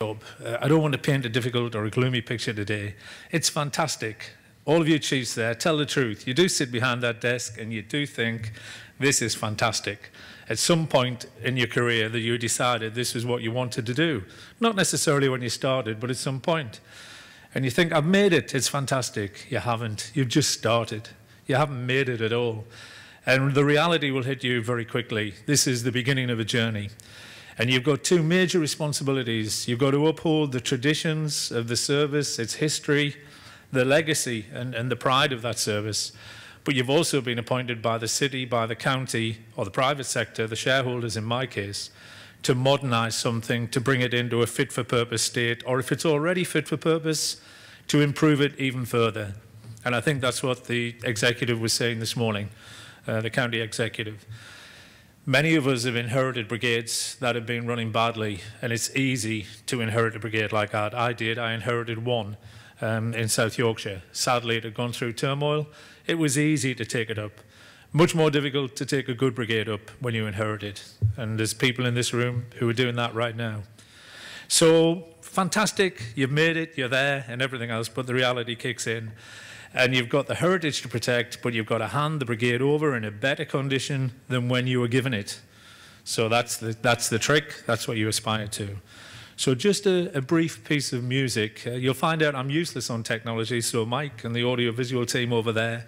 I don't want to paint a difficult or a gloomy picture today. It's fantastic. All of you chiefs there, tell the truth. You do sit behind that desk and you do think, this is fantastic. At some point in your career that you decided this is what you wanted to do. Not necessarily when you started, but at some point. And you think, I've made it, it's fantastic. You haven't. You've just started. You haven't made it at all. And the reality will hit you very quickly. This is the beginning of a journey. And you've got two major responsibilities. You've got to uphold the traditions of the service, its history, the legacy and the pride of that service. But you've also been appointed by the city, by the county, or the private sector, the shareholders in my case, to modernise something, to bring it into a fit-for-purpose state, or if it's already fit for purpose, to improve it even further. And I think that's what the executive was saying this morning, the county executive. Many of us have inherited brigades that have been running badly, and it's easy to inherit a brigade like that. I did. I inherited one in South Yorkshire. Sadly, it had gone through turmoil. It was easy to take it up. Much more difficult to take a good brigade up when you inherit it. And there's people in this room who are doing that right now. So, fantastic. You've made it. You're there and everything else, but the reality kicks in. And you've got the heritage to protect, but you've got to hand the brigade over in a better condition than when you were given it. So that's the trick. That's what you aspire to. So just a brief piece of music. You'll find out I'm useless on technology, so Mike and the audio-visual team over there,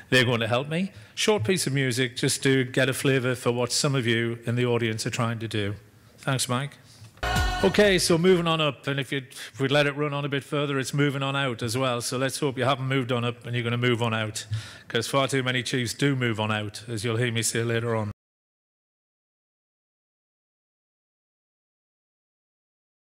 they're going to help me. Short piece of music just to get a flavour for what some of you in the audience are trying to do. Thanks, Mike. Okay, so moving on up, and if we let it run on a bit further, it's moving on out as well. So let's hope you haven't moved on up and you're going to move on out, because far too many chiefs do move on out, as you'll hear me say later on.